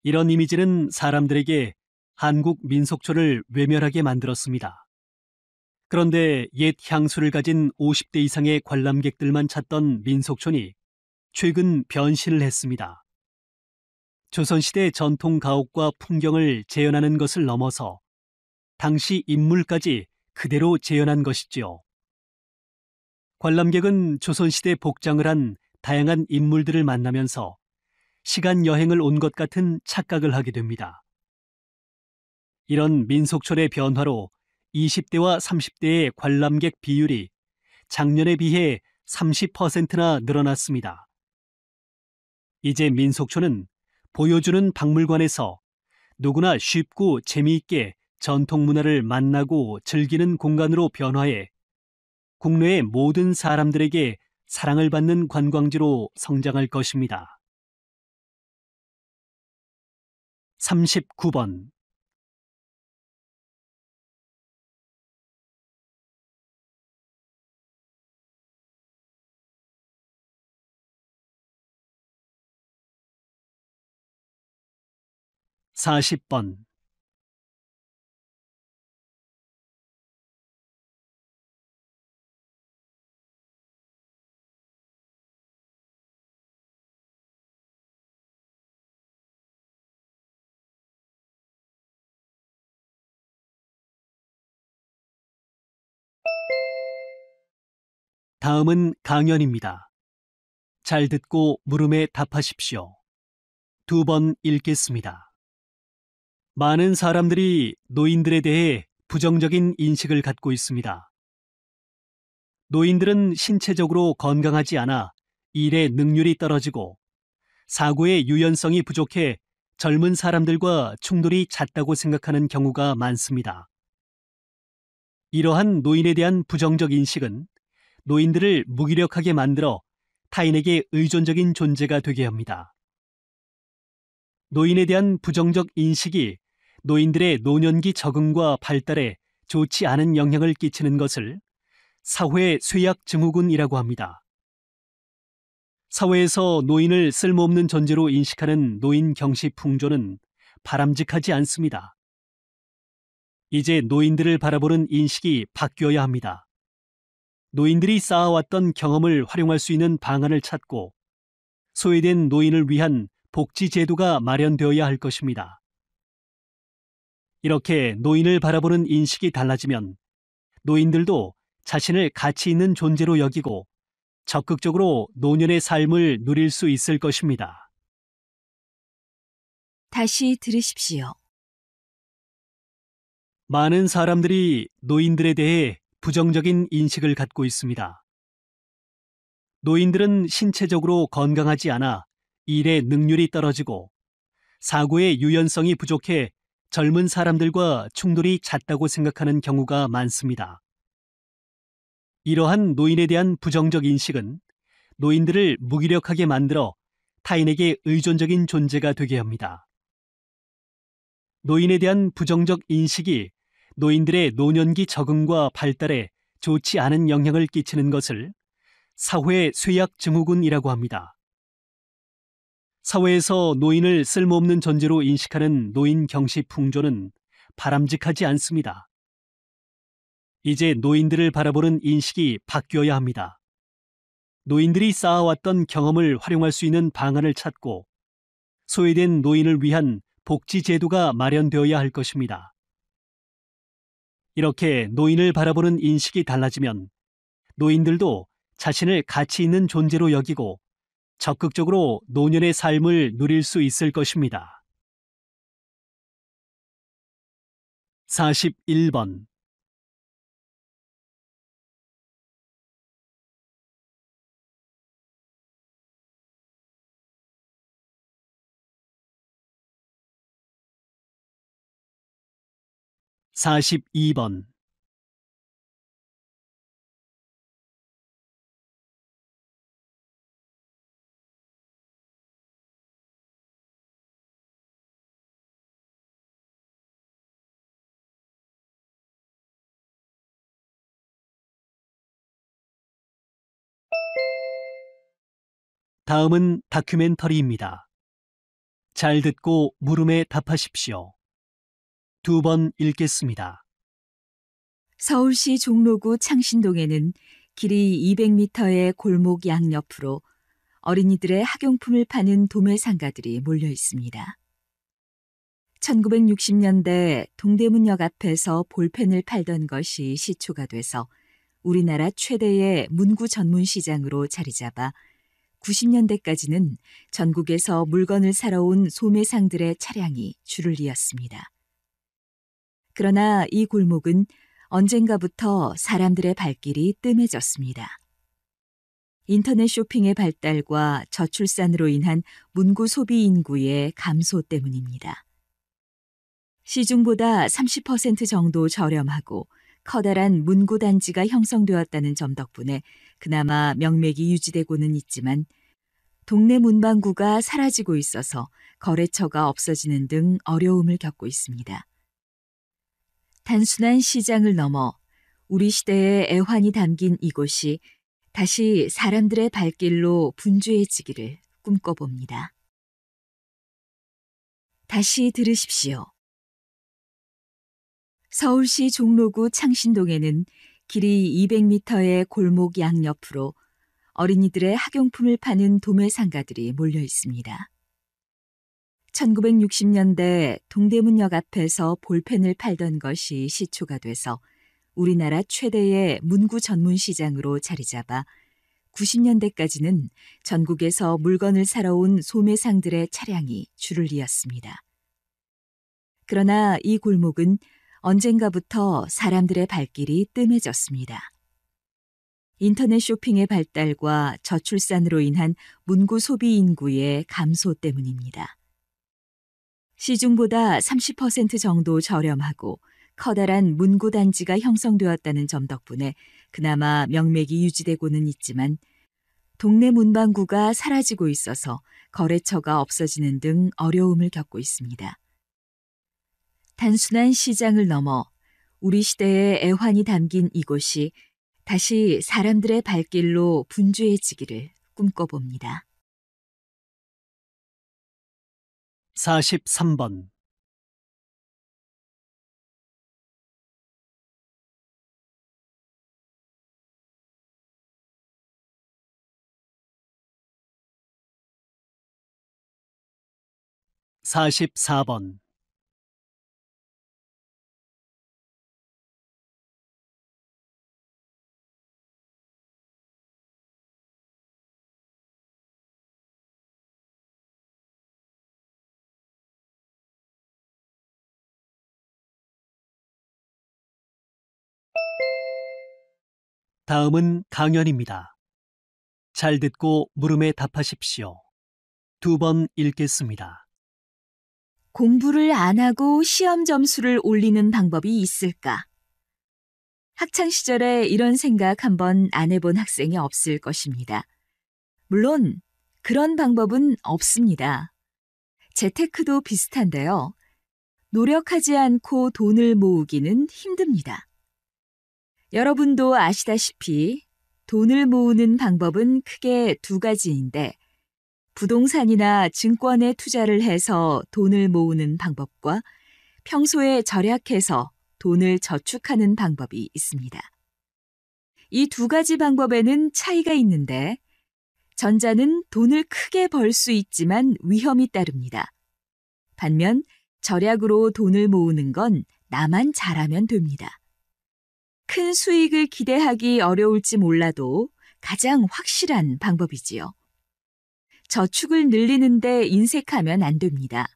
이런 이미지는 사람들에게 한국 민속촌을 외면하게 만들었습니다. 그런데 옛 향수를 가진 50대 이상의 관람객들만 찾던 민속촌이 최근 변신을 했습니다. 조선시대 전통 가옥과 풍경을 재현하는 것을 넘어서 당시 인물까지 그대로 재현한 것이지요. 관람객은 조선시대 복장을 한 다양한 인물들을 만나면서 시간 여행을 온 것 같은 착각을 하게 됩니다. 이런 민속촌의 변화로 20대와 30대의 관람객 비율이 작년에 비해 30%나 늘어났습니다. 이제 민속촌은 보여주는 박물관에서 누구나 쉽고 재미있게 전통 문화를 만나고 즐기는 공간으로 변화해 국내의 모든 사람들에게 사랑을 받는 관광지로 성장할 것입니다. 39번. 40번. '다음은 강연입니다. 잘 듣고 물음에 답하십시오. 2번 읽겠습니다. 많은 사람들이 노인들에 대해 부정적인 인식을 갖고 있습니다. 노인들은 신체적으로 건강하지 않아 일의 능률이 떨어지고 사고의 유연성이 부족해 젊은 사람들과 충돌이 잦다고 생각하는 경우가 많습니다. 이러한 노인에 대한 부정적 인식은 노인들을 무기력하게 만들어 타인에게 의존적인 존재가 되게 합니다. 노인에 대한 부정적 인식이 노인들의 노년기 적응과 발달에 좋지 않은 영향을 끼치는 것을 사회 쇠약 증후군이라고 합니다. 사회에서 노인을 쓸모없는 존재로 인식하는 노인 경시 풍조는 바람직하지 않습니다. 이제 노인들을 바라보는 인식이 바뀌어야 합니다. 노인들이 쌓아왔던 경험을 활용할 수 있는 방안을 찾고 소외된 노인을 위한 복지 제도가 마련되어야 할 것입니다. 이렇게 노인을 바라보는 인식이 달라지면 노인들도 자신을 가치 있는 존재로 여기고 적극적으로 노년의 삶을 누릴 수 있을 것입니다. 다시 들으십시오. 많은 사람들이 노인들에 대해 부정적인 인식을 갖고 있습니다. 노인들은 신체적으로 건강하지 않아 일의 능률이 떨어지고 사고의 유연성이 부족해 젊은 사람들과 충돌이 잦다고 생각하는 경우가 많습니다. 이러한 노인에 대한 부정적 인식은 노인들을 무기력하게 만들어 타인에게 의존적인 존재가 되게 합니다. 노인에 대한 부정적 인식이 노인들의 노년기 적응과 발달에 좋지 않은 영향을 끼치는 것을 사회 쇠약 증후군이라고 합니다. 사회에서 노인을 쓸모없는 존재로 인식하는 노인 경시 풍조는 바람직하지 않습니다. 이제 노인들을 바라보는 인식이 바뀌어야 합니다. 노인들이 쌓아왔던 경험을 활용할 수 있는 방안을 찾고 소외된 노인을 위한 복지 제도가 마련되어야 할 것입니다. 이렇게 노인을 바라보는 인식이 달라지면 노인들도 자신을 가치 있는 존재로 여기고 적극적으로 노년의 삶을 누릴 수 있을 것입니다. 41번. 42번. 다음은 다큐멘터리입니다. 잘 듣고 물음에 답하십시오. 2번 읽겠습니다. 서울시 종로구 창신동에는 길이 200m의 골목 양옆으로 어린이들의 학용품을 파는 도매상가들이 몰려 있습니다. 1960년대 동대문역 앞에서 볼펜을 팔던 것이 시초가 돼서 우리나라 최대의 문구 전문 시장으로 자리 잡아 90년대까지는 전국에서 물건을 사러 온 소매상들의 차량이 줄을 이었습니다. 그러나 이 골목은 언젠가부터 사람들의 발길이 뜸해졌습니다. 인터넷 쇼핑의 발달과 저출산으로 인한 문구 소비 인구의 감소 때문입니다. 시중보다 30% 정도 저렴하고 커다란 문구 단지가 형성되었다는 점 덕분에 그나마 명맥이 유지되고는 있지만 동네 문방구가 사라지고 있어서 거래처가 없어지는 등 어려움을 겪고 있습니다. 단순한 시장을 넘어 우리 시대의 애환이 담긴 이곳이 다시 사람들의 발길로 분주해지기를 꿈꿔봅니다. 다시 들으십시오. 서울시 종로구 창신동에는 길이 200m의 골목 양옆으로 어린이들의 학용품을 파는 도매상가들이 몰려 있습니다. 1960년대 동대문역 앞에서 볼펜을 팔던 것이 시초가 돼서 우리나라 최대의 문구 전문 시장으로 자리 잡아 90년대까지는 전국에서 물건을 사러 온 소매상들의 차량이 줄을 이었습니다. 그러나 이 골목은 언젠가부터 사람들의 발길이 뜸해졌습니다. 인터넷 쇼핑의 발달과 저출산으로 인한 문구 소비 인구의 감소 때문입니다. 시중보다 30% 정도 저렴하고 커다란 문구 단지가 형성되었다는 점 덕분에 그나마 명맥이 유지되고는 있지만 동네 문방구가 사라지고 있어서 거래처가 없어지는 등 어려움을 겪고 있습니다. 단순한 시장을 넘어 우리 시대의 애환이 담긴 이곳이 다시 사람들의 발길로 분주해지기를 꿈꿔봅니다. 43번. (44번) 다음은 강연입니다. 잘 듣고 물음에 답하십시오. 2번 읽겠습니다. 공부를 안 하고 시험 점수를 올리는 방법이 있을까? 학창 시절에 이런 생각 한번 안 해본 학생이 없을 것입니다. 물론 그런 방법은 없습니다. 재테크도 비슷한데요. 노력하지 않고 돈을 모으기는 힘듭니다. 여러분도 아시다시피 돈을 모으는 방법은 크게 두 가지인데 부동산이나 증권에 투자를 해서 돈을 모으는 방법과 평소에 절약해서 돈을 저축하는 방법이 있습니다. 이 두 가지 방법에는 차이가 있는데 전자는 돈을 크게 벌 수 있지만 위험이 따릅니다. 반면 절약으로 돈을 모으는 건 나만 잘하면 됩니다. 큰 수익을 기대하기 어려울지 몰라도 가장 확실한 방법이지요. 저축을 늘리는데 인색하면 안 됩니다.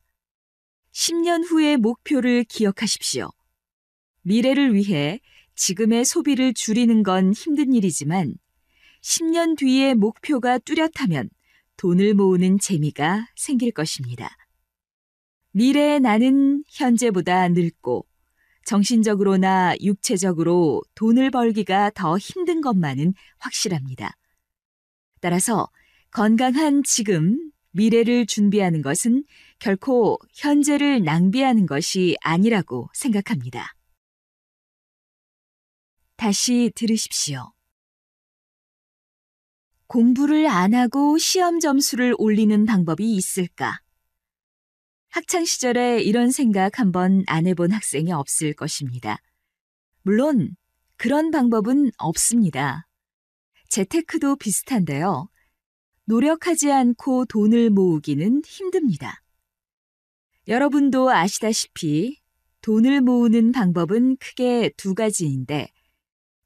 10년 후의 목표를 기억하십시오. 미래를 위해 지금의 소비를 줄이는 건 힘든 일이지만 10년 뒤의 목표가 뚜렷하면 돈을 모으는 재미가 생길 것입니다. 미래의 나는 현재보다 늙고 정신적으로나 육체적으로 돈을 벌기가 더 힘든 것만은 확실합니다. 따라서 건강한 지금, 미래를 준비하는 것은 결코 현재를 낭비하는 것이 아니라고 생각합니다. 다시 들으십시오. 공부를 안 하고 시험 점수를 올리는 방법이 있을까? 학창 시절에 이런 생각 한번 안 해본 학생이 없을 것입니다. 물론 그런 방법은 없습니다. 재테크도 비슷한데요. 노력하지 않고 돈을 모으기는 힘듭니다. 여러분도 아시다시피 돈을 모으는 방법은 크게 두 가지인데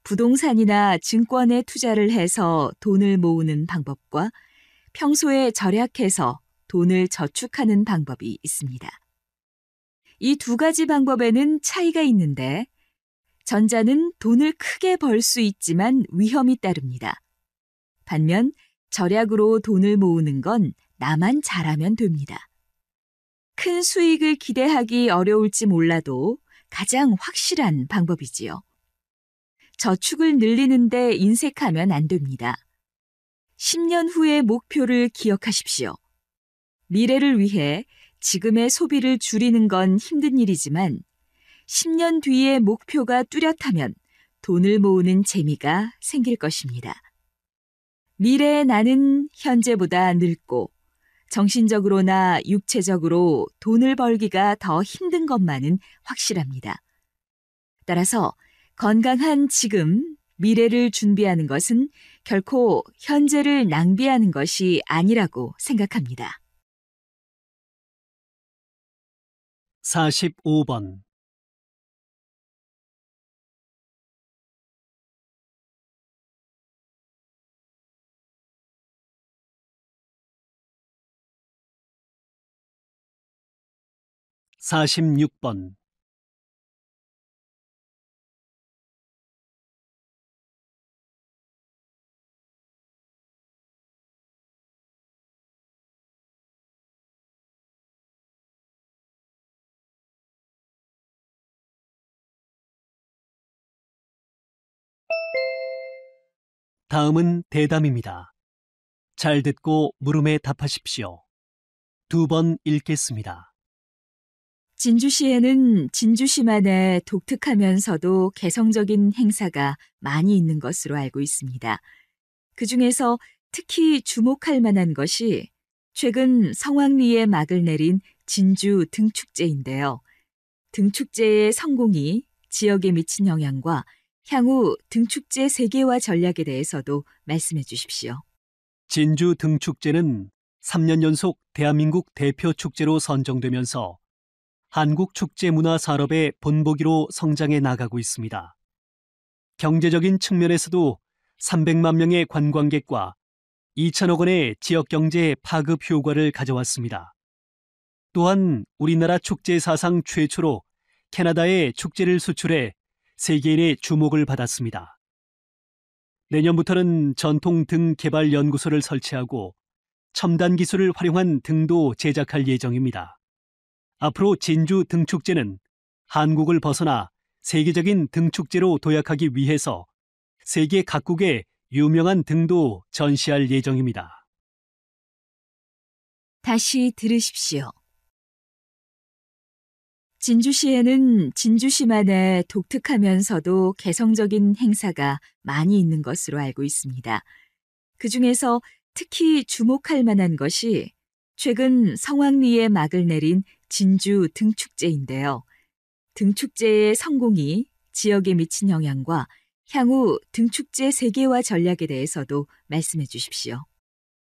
부동산이나 증권에 투자를 해서 돈을 모으는 방법과 평소에 절약해서 돈을 저축하는 방법이 있습니다. 이 두 가지 방법에는 차이가 있는데 전자는 돈을 크게 벌 수 있지만 위험이 따릅니다. 반면 절약으로 돈을 모으는 건 나만 잘하면 됩니다. 큰 수익을 기대하기 어려울지 몰라도 가장 확실한 방법이지요. 저축을 늘리는데 인색하면 안 됩니다. 10년 후의 목표를 기억하십시오. 미래를 위해 지금의 소비를 줄이는 건 힘든 일이지만 10년 뒤의 목표가 뚜렷하면 돈을 모으는 재미가 생길 것입니다. 미래의 나는 현재보다 늙고 정신적으로나 육체적으로 돈을 벌기가 더 힘든 것만은 확실합니다. 따라서 건강한 지금, 미래를 준비하는 것은 결코 현재를 낭비하는 것이 아니라고 생각합니다. 45번. 46번. '다음은 대담입니다. 잘 듣고 물음에 답하십시오. 2번 읽겠습니다. 진주시에는 진주시만의 독특하면서도 개성적인 행사가 많이 있는 것으로 알고 있습니다. 그 중에서 특히 주목할 만한 것이 최근 성황리에 막을 내린 진주 등축제인데요. 등축제의 성공이 지역에 미친 영향과 향후 등축제 세계화 전략에 대해서도 말씀해 주십시오. 진주 등축제는 3년 연속 대한민국 대표 축제로 선정되면서 한국 축제 문화 산업의 본보기로 성장해 나가고 있습니다. 경제적인 측면에서도 300만 명의 관광객과 2천억 원의 지역 경제 파급 효과를 가져왔습니다. 또한 우리나라 축제 사상 최초로 캐나다에 축제를 수출해 세계인의 주목을 받았습니다. 내년부터는 전통 등 개발 연구소를 설치하고 첨단 기술을 활용한 등도 제작할 예정입니다. 앞으로 진주 등축제는 한국을 벗어나 세계적인 등축제로 도약하기 위해서 세계 각국의 유명한 등도 전시할 예정입니다. 다시 들으십시오. 진주시에는 진주시만의 독특하면서도 개성적인 행사가 많이 있는 것으로 알고 있습니다. 그 중에서 특히 주목할 만한 것이 최근 성황리에 막을 내린 진주 등축제인데요. 등축제의 성공이 지역에 미친 영향과 향후 등축제 세계화 전략에 대해서도 말씀해 주십시오.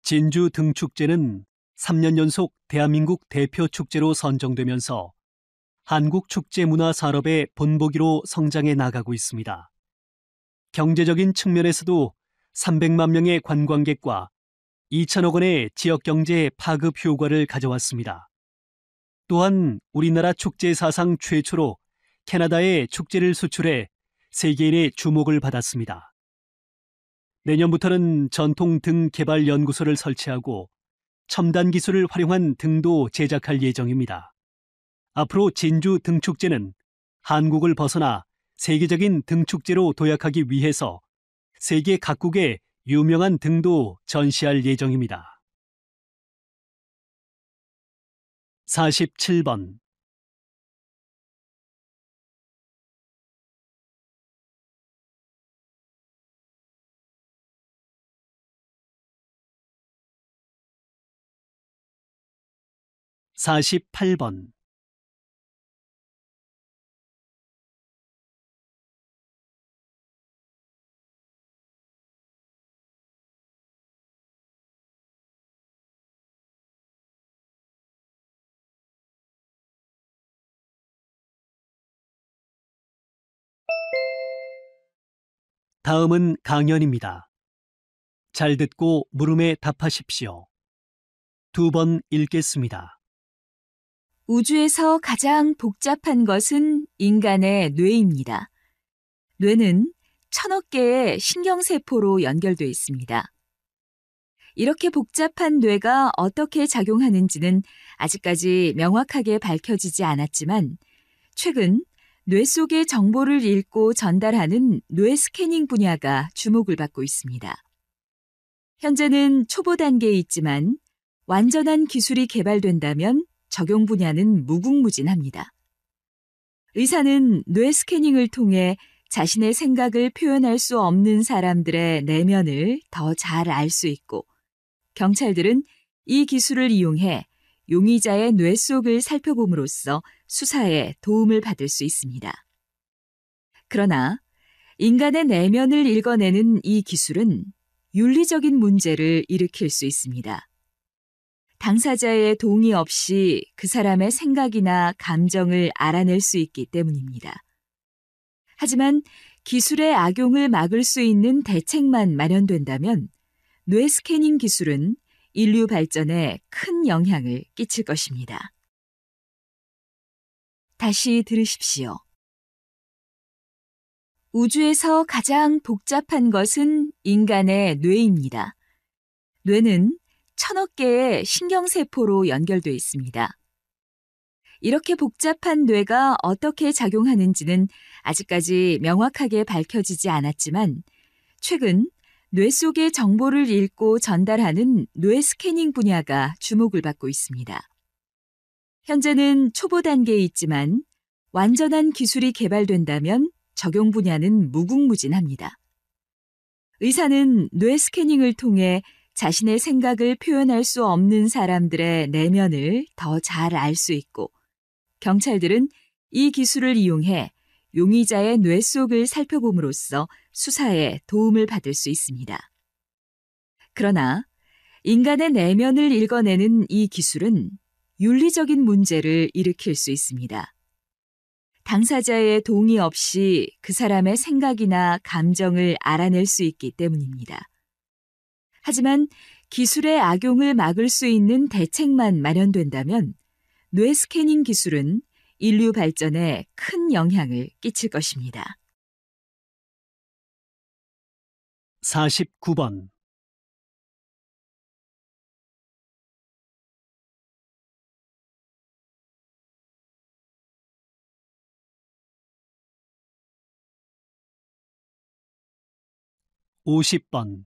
진주 등축제는 3년 연속 대한민국 대표 축제로 선정되면서 한국 축제 문화 산업의 본보기로 성장해 나가고 있습니다. 경제적인 측면에서도 300만 명의 관광객과 2천억 원의 지역 경제 파급 효과를 가져왔습니다. 또한 우리나라 축제 사상 최초로 캐나다에 축제를 수출해 세계인의 주목을 받았습니다. 내년부터는 전통 등 개발 연구소를 설치하고 첨단 기술을 활용한 등도 제작할 예정입니다. 앞으로 진주 등축제는 한국을 벗어나 세계적인 등축제로 도약하기 위해서 세계 각국의 유명한 등도 전시할 예정입니다. 47번. 48번. 다음은 강연입니다. 잘 듣고 물음에 답하십시오. 2번 읽겠습니다. 우주에서 가장 복잡한 것은 인간의 뇌입니다. 뇌는 1000억 개의 신경세포로 연결되어 있습니다. 이렇게 복잡한 뇌가 어떻게 작용하는지는 아직까지 명확하게 밝혀지지 않았지만 최근 뇌 속의 정보를 읽고 전달하는 뇌 스캐닝 분야가 주목을 받고 있습니다. 현재는 초보 단계에 있지만 완전한 기술이 개발된다면 적용 분야는 무궁무진합니다. 의사는 뇌 스캐닝을 통해 자신의 생각을 표현할 수 없는 사람들의 내면을 더 잘 알 수 있고 경찰들은 이 기술을 이용해 용의자의 뇌 속을 살펴봄으로써 수사에 도움을 받을 수 있습니다. 그러나 인간의 내면을 읽어내는 이 기술은 윤리적인 문제를 일으킬 수 있습니다. 당사자의 동의 없이 그 사람의 생각이나 감정을 알아낼 수 있기 때문입니다. 하지만 기술의 악용을 막을 수 있는 대책만 마련된다면 뇌 스캐닝 기술은 인류 발전에 큰 영향을 끼칠 것입니다. 다시 들으십시오. 우주에서 가장 복잡한 것은 인간의 뇌입니다. 뇌는 1000억 개의 신경세포로 연결되어 있습니다. 이렇게 복잡한 뇌가 어떻게 작용하는지는 아직까지 명확하게 밝혀지지 않았지만 최근 뇌 속의 정보를 읽고 전달하는 뇌 스캐닝 분야가 주목을 받고 있습니다. 현재는 초보 단계에 있지만 완전한 기술이 개발된다면 적용 분야는 무궁무진합니다. 의사는 뇌 스캐닝을 통해 자신의 생각을 표현할 수 없는 사람들의 내면을 더 잘 알 수 있고 경찰들은 이 기술을 이용해 용의자의 뇌 속을 살펴봄으로써 수사에 도움을 받을 수 있습니다. 그러나 인간의 내면을 읽어내는 이 기술은 윤리적인 문제를 일으킬 수 있습니다. 당사자의 동의 없이 그 사람의 생각이나 감정을 알아낼 수 있기 때문입니다. 하지만 기술의 악용을 막을 수 있는 대책만 마련된다면 뇌 스캐닝 기술은 인류 발전에 큰 영향을 끼칠 것입니다. 49번. (50번)